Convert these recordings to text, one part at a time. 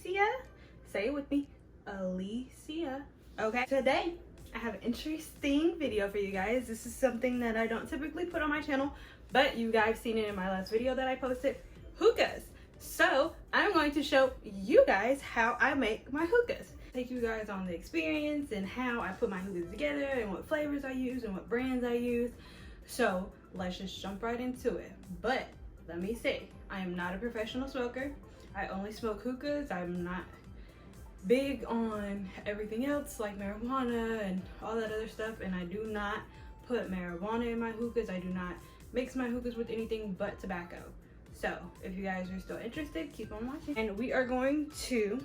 Alicia. Say it with me, Alicia. Okay, today I have an interesting video for you guys. This is something that I don't typically put on my channel, but you guys seen it in my last video that I posted, hookahs. So I'm going to show you guys how I make my hookahs. Take you guys on the experience and how I put my hookahs together and what flavors I use and what brands I use. So let's just jump right into it. But let me say, I am not a professional smoker. I only smoke hookahs. I'm not big on everything else like marijuana and all that other stuff, and I do not put marijuana in my hookahs. I do not mix my hookahs with anything but tobacco. So if you guys are still interested, keep on watching, and we are going to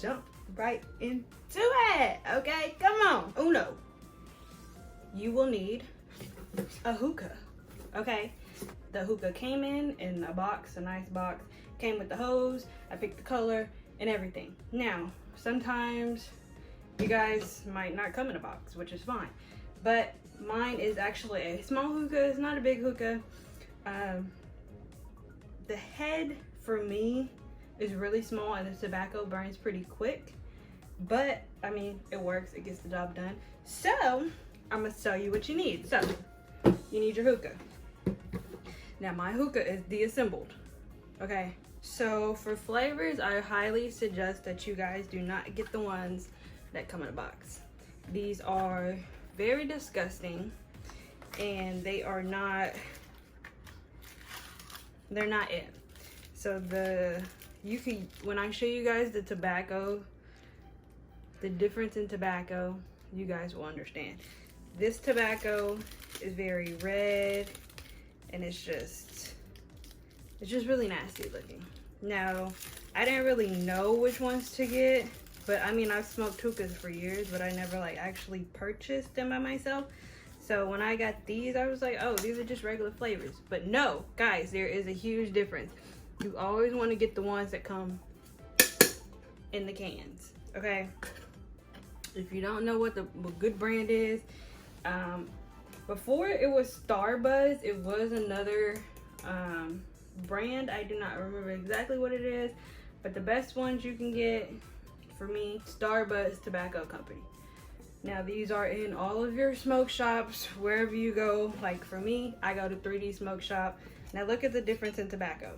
jump right into it. Okay, come on. Uno, you will need a hookah. Okay, the hookah came in a box, a nice box, came with the hose. I picked the color and everything. Now sometimes you guys might not come in a box, which is fine, but mine is actually a small hookah. It's not a big hookah. The head for me is really small and the tobacco burns pretty quick, but I mean, it works, it gets the job done. So I'm gonna tell you what you need. So you need your hookah. Now my hookah is deassembled. Okay, so for flavors, I highly suggest that you guys do not get the ones that come in a box. These are very disgusting, and they're not it. So when I show you guys the tobacco, the difference in tobacco, you guys will understand. This tobacco is very red, and it's just really nasty looking. Now, I didn't really know which ones to get, but I mean, I've smoked hookahs for years, but I never like actually purchased them by myself. So when I got these, I was like, oh, these are just regular flavors. But no, guys, there is a huge difference. You always want to get the ones that come in the cans, okay? If you don't know what good brand is, before it was Starbuzz, it was another brand. I do not remember exactly what it is, but the best ones you can get, for me, Starbuzz Tobacco Company. Now these are in all of your smoke shops, wherever you go. Like for me, I go to 3D Smoke Shop. Now look at the difference in tobacco.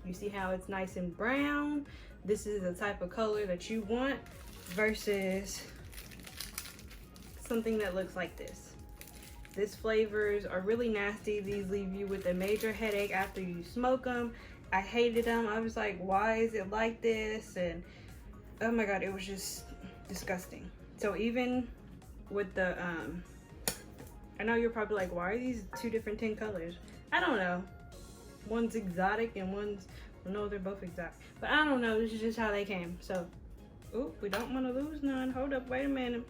You see how it's nice and brown? This is the type of color that you want versus something that looks like this. These flavors are really nasty. These leave you with a major headache after you smoke them. I hated them. I was like, why is it like this? And oh my God, it was just disgusting. So even with the, I know you're probably like, why are these two different tin colors? I don't know. One's exotic and one's, no, they're both exotic. But I don't know, this is just how they came. So, ooh, we don't want to lose none. Hold up, wait a minute.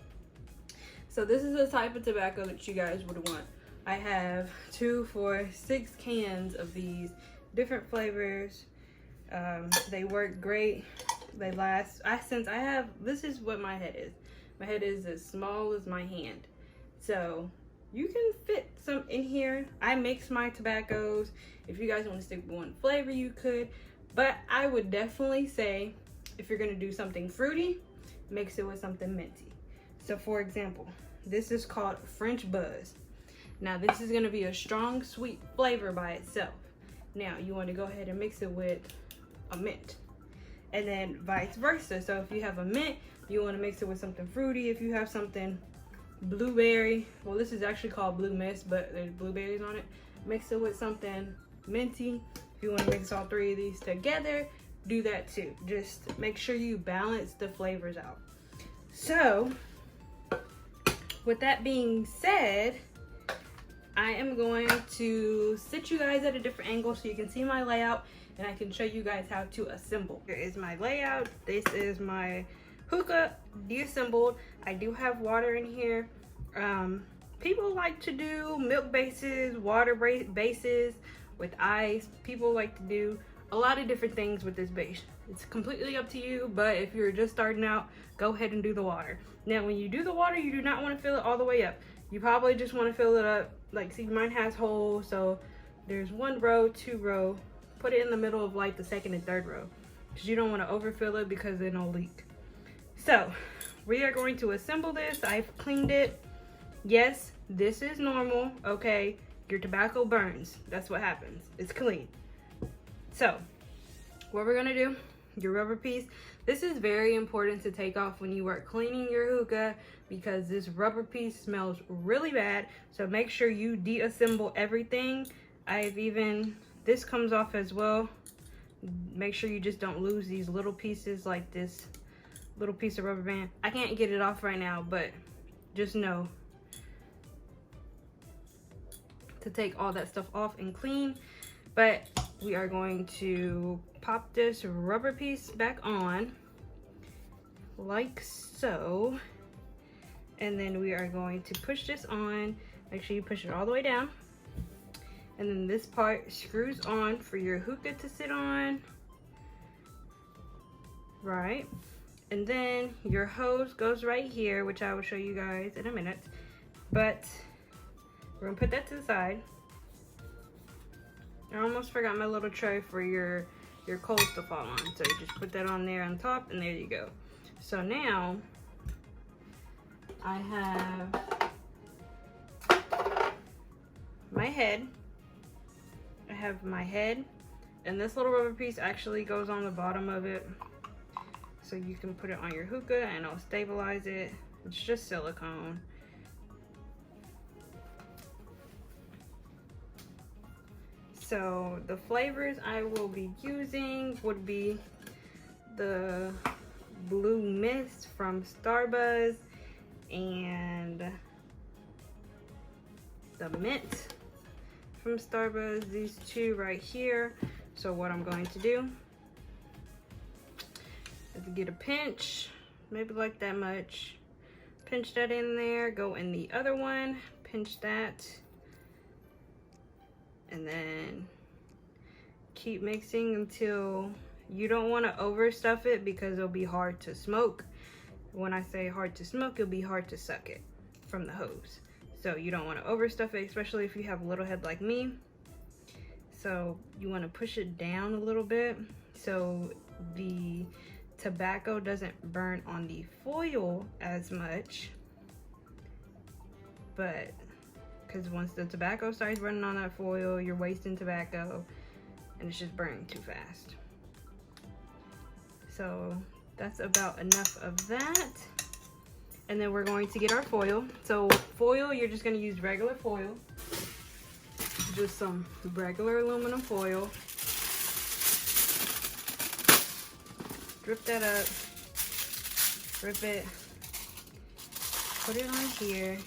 So this is the type of tobacco that you guys would want. I have 2, 4, 6 cans of these different flavors. They work great. They last. This is what my head is. My head is as small as my hand. So you can fit some in here. I mix my tobaccos. If you guys want to stick with one flavor, you could. But I would definitely say, if you're going to do something fruity, mix it with something minty. So for example, this is called French Buzz. Now this is going to be a strong sweet flavor by itself. Now you want to go ahead and mix it with a mint, and then vice versa. So if you have a mint, you want to mix it with something fruity. If you have something blueberry, well, this is actually called Blue Mist, but there's blueberries on it, mix it with something minty. If you want to mix all 3 of these together, do that too. Just make sure you balance the flavors out. So with that being said, I am going to sit you guys at a different angle so you can see my layout, and I can show you guys how to assemble. Here is my layout. This is my hookah deassembled. I do have water in here. People like to do milk bases, water bases with ice. People like to do a lot of different things with this base. It's completely up to you, but if you're just starting out, go ahead and do the water. Now when you do the water, you do not want to fill it all the way up. You probably just want to fill it up, like, see, mine has holes, so there's 1 row, 2 row. Put it in the middle of like the 2nd and 3rd row. because you don't want to overfill it because then it'll leak. So we are going to assemble this. I've cleaned it. Yes, this is normal, okay? Your tobacco burns. That's what happens. It's clean. So what we're gonna do, your rubber piece, this is very important to take off when you are cleaning your hookah because this rubber piece smells really bad. So make sure you deassemble everything. This comes off as well. Make sure you just don't lose these little pieces like this little piece of rubber band. I can't get it off right now, but just know to take all that stuff off and clean. But we are going to pop this rubber piece back on like so, and then we are going to push this on. Make sure you push it all the way down, and then this part screws on for your hookah to sit on, right? And then your hose goes right here, which I will show you guys in a minute, but we're gonna put that to the side. I almost forgot my little tray for your coals to fall on. So you just put that on there on top, and there you go. So now I have my head. I have my head, and this little rubber piece actually goes on the bottom of it. So you can put it on your hookah and it'll stabilize it. It's just silicone. So the flavors I will be using would be the Blue Mist from Starbuzz and the mint from Starbuzz, these two right here. So what I'm going to do is get a pinch, maybe like that much, pinch that in there, go in the other one, pinch that, and then keep mixing until you don't want to overstuff it because it'll be hard to smoke. When I say hard to smoke, it'll be hard to suck it from the hose. So you don't want to overstuff it, especially if you have a little head like me. So you want to push it down a little bit so the tobacco doesn't burn on the foil as much. But because once the tobacco starts burning on that foil, you're wasting tobacco and it's just burning too fast. So that's about enough of that. And then we're going to get our foil. So foil, you're just going to use regular foil. Just some regular aluminum foil. Drip that up. Drip it. Put it on here.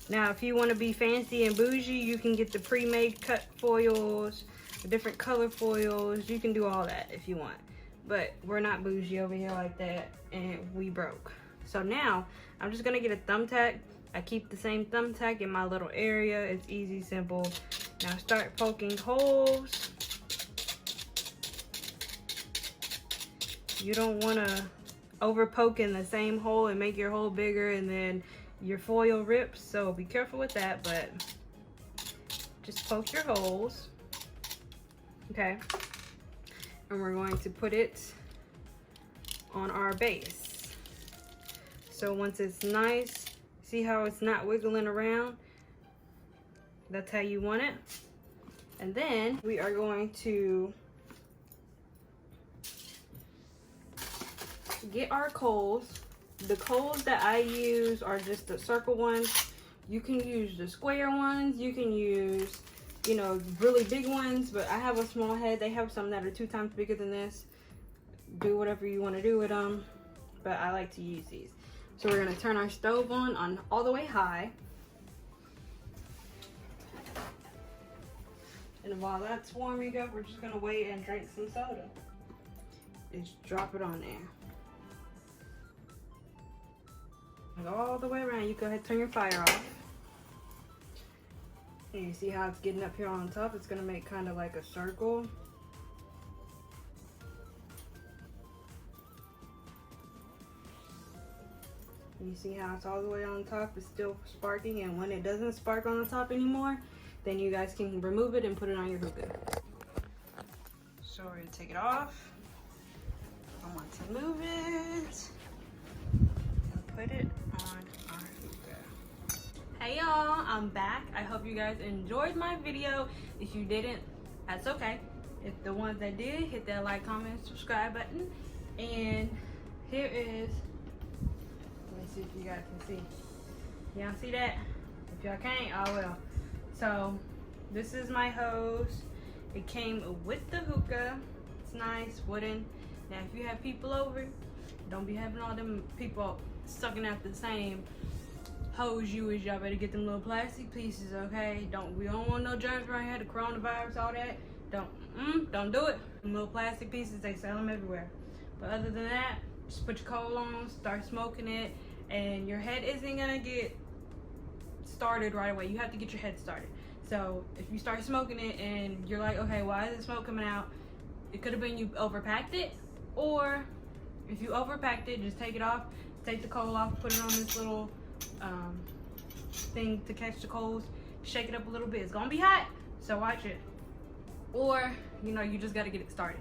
Now, if you want to be fancy and bougie, you can get the pre-made cut foils, the different color foils. You can do all that if you want. But we're not bougie over here like that, and we broke. So now, I'm just going to get a thumbtack. I keep the same thumbtack in my little area. It's easy, simple. Now start poking holes. You don't want to over poke in the same hole and make your hole bigger and then your foil rips. So be careful with that, but just poke your holes. Okay. And we're going to put it on our base. So once it's nice, see how it's not wiggling around? That's how you want it. And then we are going to get our coals. The coals that I use are just the circle ones. You can use the square ones. You can use, you know, really big ones, but I have a small head. They have some that are 2 times bigger than this. Do whatever you want to do with them, but I like to use these. So we're going to turn our stove on all the way high. And while that's warming up, we're just going to wait and drink some soda. Just drop it on there. And all the way around. You go ahead and turn your fire off. And you see how it's getting up here on top? It's going to make kind of like a circle. You see how it's all the way on top? It's still sparking, and when it doesn't spark on the top anymore, then you guys can remove it and put it on your hookah. So we're gonna take it off. I'm back. I hope you guys enjoyed my video. If you didn't, that's okay. If the ones that did, hit that like, comment, subscribe button. And here is, let me see if you guys can see. Y'all see that? If y'all can't, oh well. So this is my hose. It came with the hookah. It's nice, wooden. Now if you have people over, don't be having all them people sucking out the same hose you is. Y'all better get them little plastic pieces, okay? We don't want no germs around here, the coronavirus, all that. Don't do it. Them little plastic pieces, they sell them everywhere. But other than that, just put your coal on, start smoking it, and your head isn't gonna get started right away. You have to get your head started. So if you start smoking it and you're like, okay, why is the smoke coming out? It could have been you overpacked it, or if you overpacked it, just take it off, take the coal off, put it on this little thing to catch the coals, shake it up a little bit. It's gonna be hot, so watch it. Or, you know, you just gotta get it started.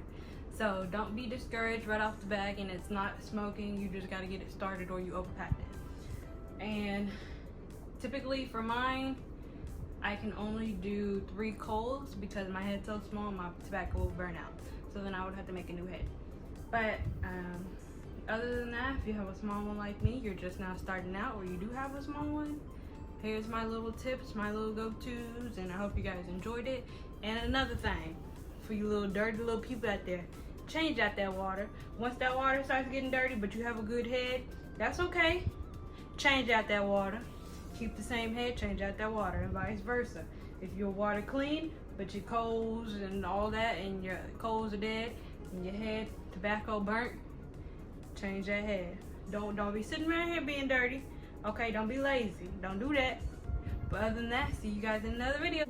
So don't be discouraged right off the bat and it's not smoking. You just gotta get it started or you overpacked it. And typically for mine, I can only do 3 coals because my head's so small, my tobacco will burn out. So then I would have to make a new head. But other than that, if you have a small one like me, you're just now starting out, or you do have a small one, here's my little tips, my little go-tos, and I hope you guys enjoyed it. And another thing, for you little dirty little people out there, change out that water. Once that water starts getting dirty, but you have a good head, that's okay. Change out that water. Keep the same head, change out that water, and vice versa. If your water clean, but your coals and all that, and your coals are dead, and your head tobacco burnt, change that head. Don't be sitting around here being dirty. Okay, don't be lazy. Don't do that. But other than that, see you guys in another video.